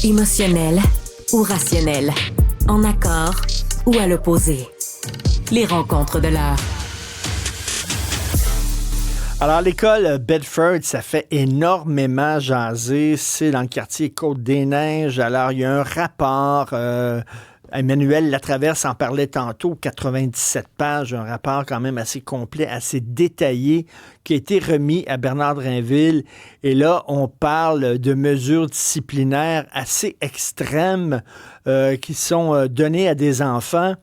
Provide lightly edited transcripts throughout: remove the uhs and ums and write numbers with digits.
Émotionnel ou rationnel? En accord ou à l'opposé? Les rencontres de l'heure. Alors, l'école Bedford, ça fait énormément jaser. C'est dans le quartier Côte-des-Neiges. Alors, il y a un rapport. Emmanuel Latraverse en parlait tantôt, 97 pages, un rapport quand même assez complet, assez détaillé, qui a été remis à Bernard Drinville. Et là, on parle de mesures disciplinaires assez extrêmes qui sont données à des enfants.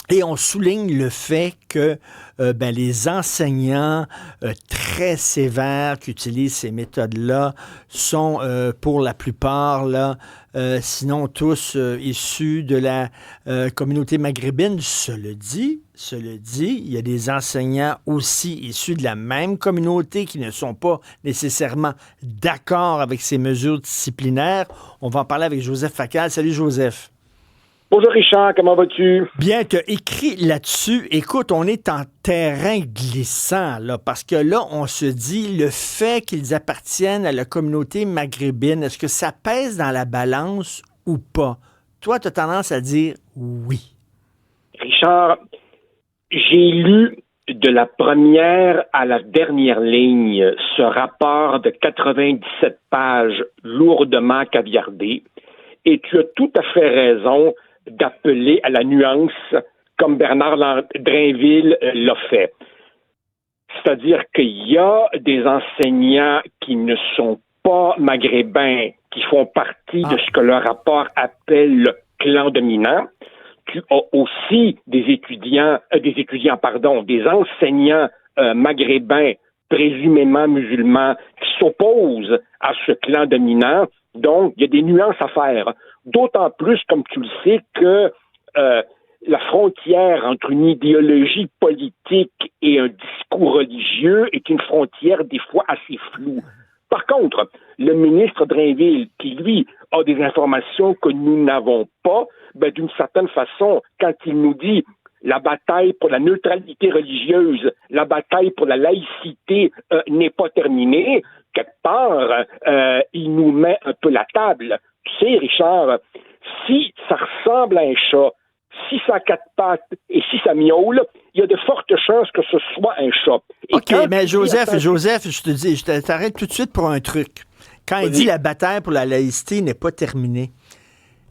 Et on souligne le fait que les enseignants très sévères qui utilisent ces méthodes-là sont pour la plupart, sinon tous, issus de la communauté maghrébine. Cela dit, il y a des enseignants aussi issus de la même communauté qui ne sont pas nécessairement d'accord avec ces mesures disciplinaires. On va en parler avec Joseph Facal. Salut Joseph. Bonjour Richard, comment vas-tu? Bien, tu as écrit là-dessus. Écoute, on est en terrain glissant, là, parce que là, on se dit, le fait qu'ils appartiennent à la communauté maghrébine, est-ce que ça pèse dans la balance ou pas? Toi, tu as tendance à dire oui. Richard, j'ai lu de la première à la dernière ligne ce rapport de 97 pages lourdement caviardé, et tu as tout à fait raison d'appeler à la nuance comme Bernard Drinville l'a fait. C'est-à-dire qu'il y a des enseignants qui ne sont pas maghrébins, qui font partie de ce que le rapport appelle le clan dominant. Tu as aussi des enseignants maghrébins, présumément musulmans, qui s'opposent à ce clan dominant. Donc, il y a des nuances à faire. D'autant plus, comme tu le sais, que la frontière entre une idéologie politique et un discours religieux est une frontière des fois assez floue. Par contre, le ministre Drinville, qui lui a des informations que nous n'avons pas, d'une certaine façon, quand il nous dit la bataille pour la neutralité religieuse, la bataille pour la laïcité n'est pas terminée, quelque part, il nous met un peu la table. Tu sais, Richard, si ça ressemble à un chat, si ça a quatre pattes et si ça miaule, il y a de fortes chances que ce soit un chat. Et OK, mais Joseph, je te dis, je t'arrête tout de suite pour un truc. Quand il dit la bataille pour la laïcité n'est pas terminée,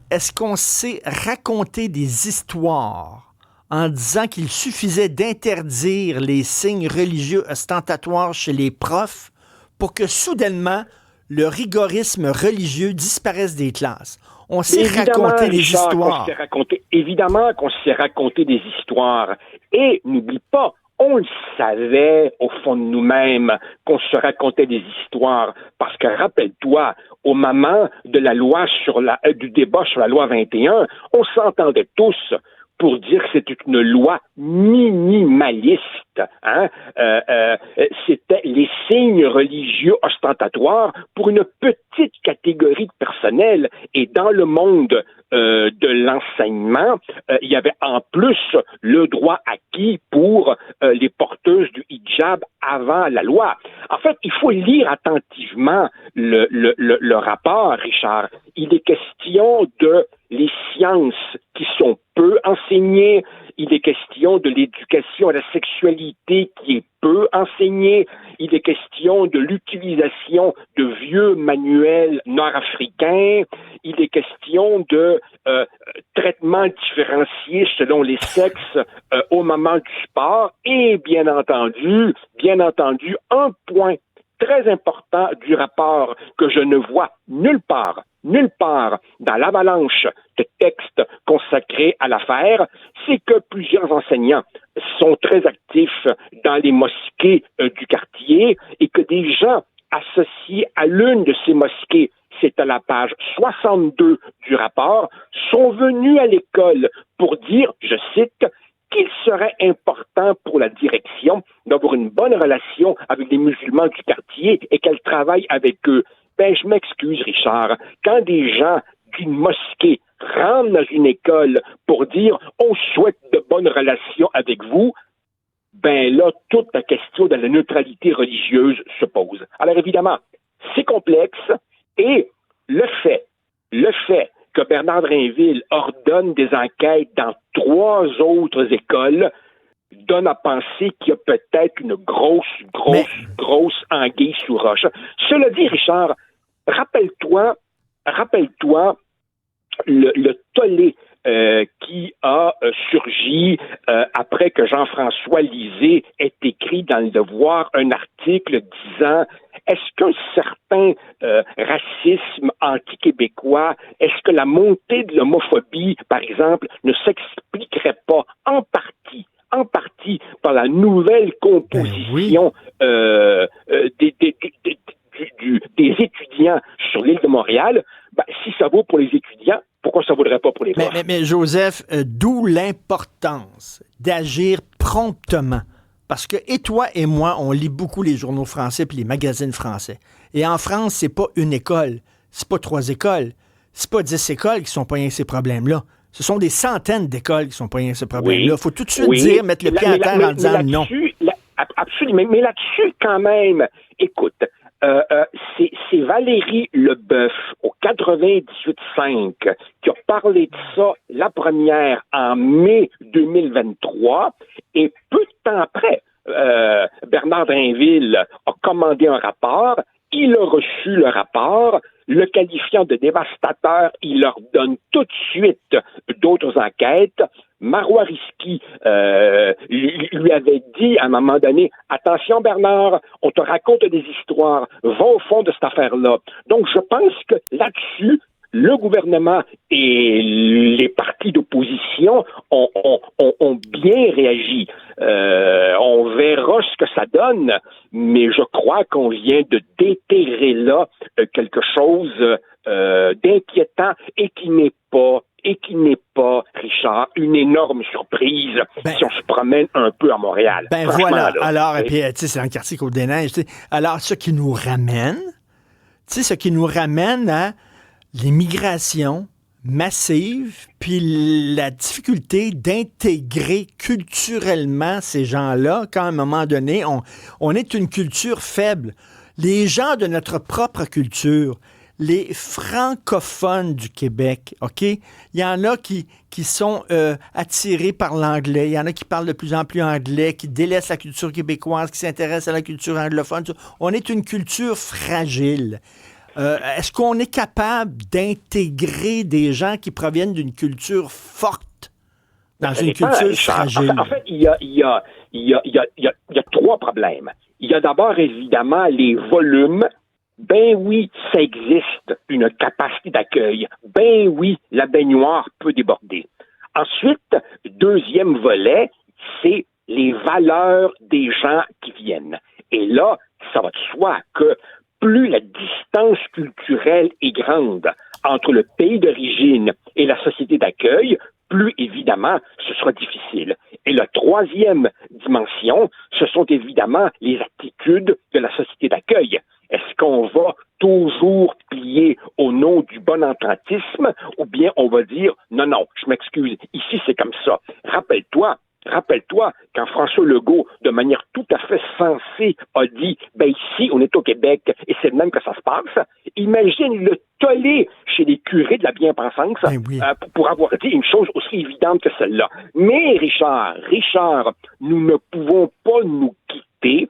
est-ce qu'on sait raconter des histoires en disant qu'il suffisait d'interdire les signes religieux ostentatoires chez les profs pour que soudainement le rigorisme religieux disparaisse des classes? On sait raconter des histoires. Évidemment qu'on sait raconter des histoires. Et n'oublie pas, on le savait au fond de nous-mêmes qu'on se racontait des histoires. Parce que rappelle-toi, au moment de la loi du débat sur la loi 21, on s'entendait tous pour dire que c'était une loi minimaliste. C'était les signes religieux ostentatoires pour une petite catégorie de personnel. Et dans le monde de l'enseignement, il y avait en plus le droit acquis pour les porteuses du hijab avant la loi. En fait, il faut lire attentivement le rapport, Richard. Il est question de les sciences qui sont peu enseignées. Il est question de l'éducation à la sexualité qui est peu enseignée. Il est question de l'utilisation de vieux manuels nord-africains. Il est question de traitements différenciés selon les sexes au moment du sport. Et bien entendu, un point très important du rapport que je ne vois nulle part dans l'avalanche de textes consacrés à l'affaire, c'est que plusieurs enseignants sont très actifs dans les mosquées du quartier et que des gens associés à l'une de ces mosquées, c'est à la page 62 du rapport, sont venus à l'école pour dire, je cite, qu'il serait important pour la direction d'avoir une bonne relation avec les musulmans du quartier et qu'elle travaille avec eux. Je m'excuse, Richard, quand des gens d'une mosquée rentrent dans une école pour dire « on souhaite de bonnes relations avec vous », là, toute la question de la neutralité religieuse se pose. Alors évidemment, c'est complexe et le fait Bernard Drinville ordonne des enquêtes dans 3 autres écoles, donne à penser qu'il y a peut-être une grosse anguille sous roche. Cela dit, Richard, rappelle-toi le tollé qui a surgi après que Jean-François Lisée ait écrit dans Le Devoir un article disant est-ce qu'un certain racisme anti-québécois, est-ce que la montée de l'homophobie, par exemple, ne s'expliquerait pas en partie par la nouvelle composition des étudiants sur l'île de Montréal? Si ça vaut pour les étudiants, pourquoi ça ne vaudrait pas pour les profs? Mais Joseph, d'où l'importance d'agir promptement. Parce que, et toi et moi, on lit beaucoup les journaux français puis les magazines français. Et en France, c'est pas une école, c'est pas 3 écoles, c'est pas 10 écoles qui sont pognés ces problèmes-là. Ce sont des centaines d'écoles qui sont pognés ces problèmes-là. Il faut tout de suite dire, mettre le pied à terre en disant non. Absolument. Mais là-dessus, quand même, écoute, c'est Valérie Leboeuf, au 98.5, qui a parlé de ça, la première, en mai 2023, et peu de temps après, Bernard Drinville a commandé un rapport, il a reçu le rapport, le qualifiant de dévastateur, il leur donne tout de suite d'autres enquêtes. Marois Risky lui avait dit à un moment donné, attention Bernard, on te raconte des histoires, va au fond de cette affaire-là. Donc je pense que là-dessus, le gouvernement et les partis d'opposition ont bien réagi. On verra ce que ça donne, mais je crois qu'on vient de déterrer là quelque chose d'inquiétant et qui n'est pas, Richard, une énorme surprise si on se promène un peu à Montréal. Voilà. Là, alors, et puis, tu sais, c'est un quartier Côte-des-Neiges. Alors, ce qui nous ramène à l'immigration massive, puis la difficulté d'intégrer culturellement ces gens-là, quand à un moment donné, on est une culture faible. Les gens de notre propre culture, les francophones du Québec, OK? Il y en a qui sont attirés par l'anglais, il y en a qui parlent de plus en plus anglais, qui délaissent la culture québécoise, qui s'intéressent à la culture anglophone. On est une culture fragile. Est-ce qu'on est capable d'intégrer des gens qui proviennent d'une culture forte dans une culture fragile? En fait, il y a 3 problèmes. Il y a d'abord, évidemment, les volumes. Ben oui, ça existe, une capacité d'accueil. Ben oui, la baignoire peut déborder. Ensuite, deuxième volet, c'est les valeurs des gens qui viennent. Et là, ça va de soi que plus la distance culturelle est grande entre le pays d'origine et la société d'accueil, plus évidemment, ce sera difficile. Et la troisième dimension, ce sont évidemment les attitudes de la société d'accueil. Est-ce qu'on va toujours plier au nom du bon entendisme ou bien on va dire non, je m'excuse, ici c'est comme ça. Rappelle-toi, quand François Legault, de manière tout à fait sensée, a dit ici, on est au Québec et c'est de même que ça se passe. Imagine le tollé chez les curés de la bien-pensance pour avoir dit une chose aussi évidente que celle-là. Mais Richard, nous ne pouvons pas nous quitter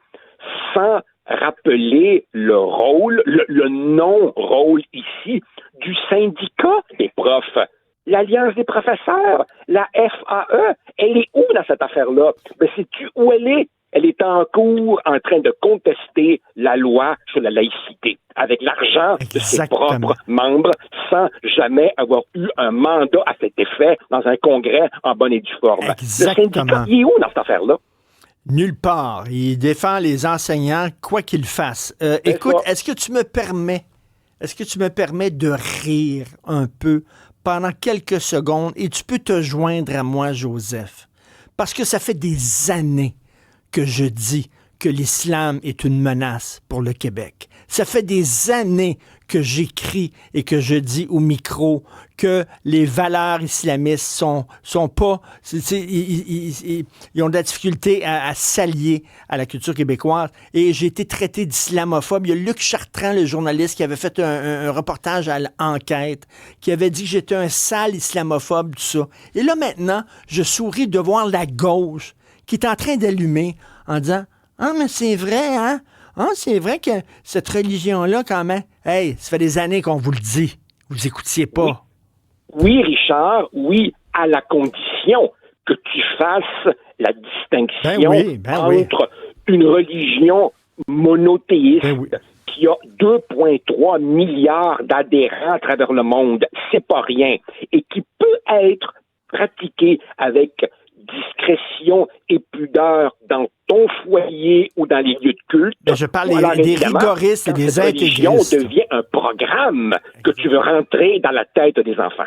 sans rappeler le rôle, le non-rôle ici du syndicat des profs. L'Alliance des professeurs, la FAE, elle est où dans cette affaire-là? Sais-tu où elle est? Elle est en cours en train de contester la loi sur la laïcité avec l'argent de ses propres membres sans jamais avoir eu un mandat à cet effet dans un congrès en bonne et due forme. Exactement. Le syndicat, il est où dans cette affaire-là? Nulle part. Il défend les enseignants, quoi qu'ils fassent. Écoute, est-ce que tu me permets de rire un peu pendant quelques secondes et tu peux te joindre à moi, Joseph? Parce que ça fait des années que je dis que l'islam est une menace pour le Québec. Ça fait des années que j'écris et que je dis au micro que les valeurs islamistes sont pas... Ils ont de la difficulté à s'allier à la culture québécoise. Et j'ai été traité d'islamophobe. Il y a Luc Chartrand, le journaliste, qui avait fait un reportage à l'enquête, qui avait dit que j'étais un sale islamophobe, tout ça. Et là, maintenant, je souris de voir la gauche qui est en train d'allumer en disant « Ah, mais c'est vrai, hein? Ah, c'est vrai que cette religion-là, quand même... Hey, ça fait des années qu'on vous le dit. Vous écoutiez pas. » Oui, Richard, oui, à la condition que tu fasses la distinction entre une religion monothéiste qui a 2,3 milliards d'adhérents à travers le monde, c'est pas rien, et qui peut être pratiquée avec discrétion et pudeur dans ton foyer ou dans les lieux de culte. Mais je parle des rigoristes et des intégristes. Cette religion devient un programme que tu veux rentrer dans la tête des enfants.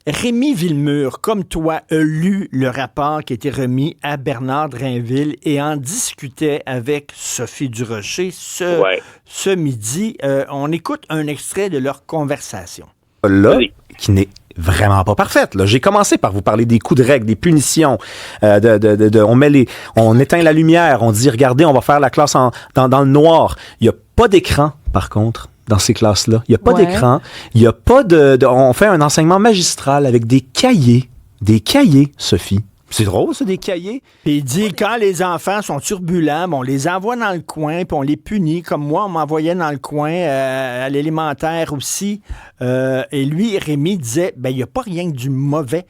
Rémi Villemur, comme toi, a lu le rapport qui a été remis à Bernard Drinville et en discutait avec Sophie Durocher ce midi. On écoute un extrait de leur conversation. Là, qui n'est vraiment pas parfaite. Là. J'ai commencé par vous parler des coups de règle, des punitions. On éteint la lumière, on dit, regardez, on va faire la classe dans le noir. Il n'y a pas d'écran, par contre, dans ces classes-là. Il n'y a pas d'écran. Il n'y a pas on fait un enseignement magistral avec des cahiers. Des cahiers, Sophie. C'est drôle, ça, des cahiers. Puis il dit, quand les enfants sont turbulents, on les envoie dans le coin, puis on les punit. Comme moi, on m'envoyait dans le coin, à l'élémentaire aussi. Et lui, Rémi, disait, il n'y a pas rien que du mauvais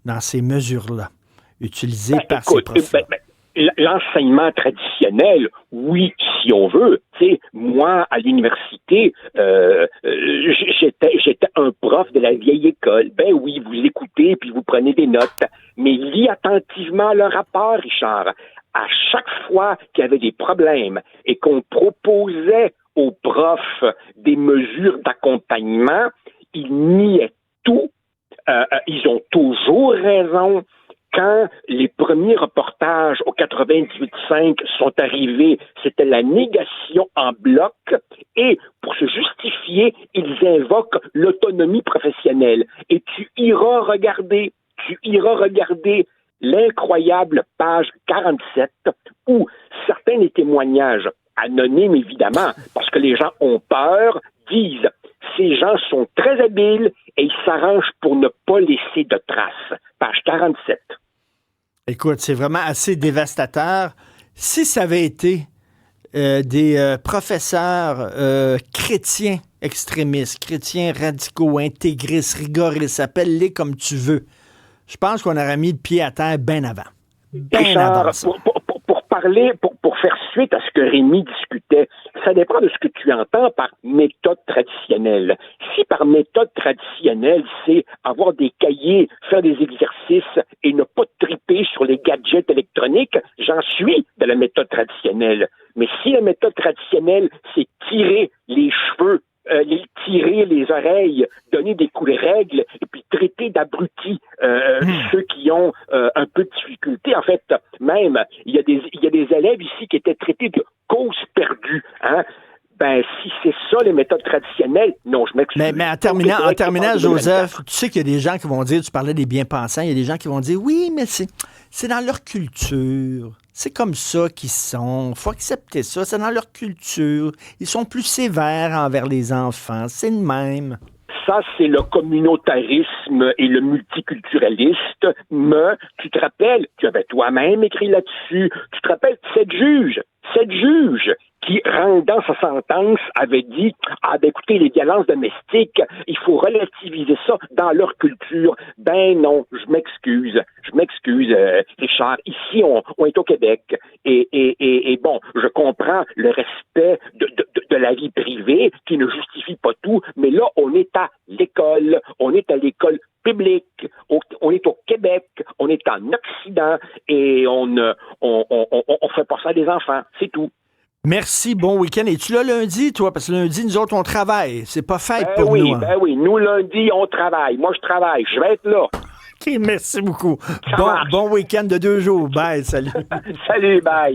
dans ces mesures-là, utilisées par ces profs. L'enseignement traditionnel, oui, si on veut. Tu sais, moi, à l'université, j'étais un prof de la vieille école. Ben oui, vous écoutez puis vous prenez des notes. Mais lis attentivement le rapport, Richard. À chaque fois qu'il y avait des problèmes et qu'on proposait aux profs des mesures d'accompagnement, ils niaient tout. Ils ont toujours raison. Quand les premiers reportages au 98.5 sont arrivés, c'était la négation en bloc et pour se justifier, ils invoquent l'autonomie professionnelle. Et tu iras regarder l'incroyable page 47 où certains des témoignages, anonymes évidemment, parce que les gens ont peur, disent « Ces gens sont très habiles et ils s'arrangent pour ne pas laisser de traces. » Page 47. Écoute, c'est vraiment assez dévastateur. Si ça avait été des professeurs chrétiens extrémistes, chrétiens radicaux, intégristes, rigoristes, appelle-les comme tu veux, je pense qu'on aurait mis le pied à terre bien avant. Avant ça. Pour faire suite à ce que Rémi discutait, ça dépend de ce que tu entends par méthode traditionnelle. Si par méthode traditionnelle, c'est avoir des cahiers, faire des exercices et ne pas triper sur les gadgets électroniques, j'en suis de la méthode traditionnelle. Mais si la méthode traditionnelle, c'est tirer les cheveux, tirer les oreilles, donner des coups de règle et puis traiter d'abrutis ceux qui ont un peu de difficulté. En fait, même, il y a des élèves ici qui étaient traités de cause perdue. Hein? Ben, si c'est ça, les méthodes traditionnelles, non, je m'excuse. Mais en terminant, Joseph, tu sais qu'il y a des gens qui vont dire, tu parlais des bien-pensants, il y a des gens qui vont dire, oui, mais c'est dans leur culture. C'est comme ça qu'ils sont. Il faut accepter ça. C'est dans leur culture. Ils sont plus sévères envers les enfants. C'est le même. Ça, c'est le communautarisme et le multiculturalisme. Mais tu te rappelles, tu avais toi-même écrit là-dessus, tu te rappelles, cette juge qui, rendant sa sentence, avait dit « Ah, ben écoutez, les violences domestiques, il faut relativiser ça dans leur culture. » Ben non, je m'excuse, Richard. Ici, on est au Québec. Et bon, je comprends le respect de la vie privée qui ne justifie pas tout, mais là, on est à l'école publique, on est au Québec, on est en Occident et on fait pas ça à des enfants, c'est tout. Merci, bon week-end. Es-tu là lundi, toi? Parce que lundi, nous autres, on travaille. C'est pas fête pour nous. Ben oui, nous, lundi, on travaille. Moi, je travaille. Je vais être là. OK, merci beaucoup. Bon week-end de 2 jours. Bye, salut. Salut, bye.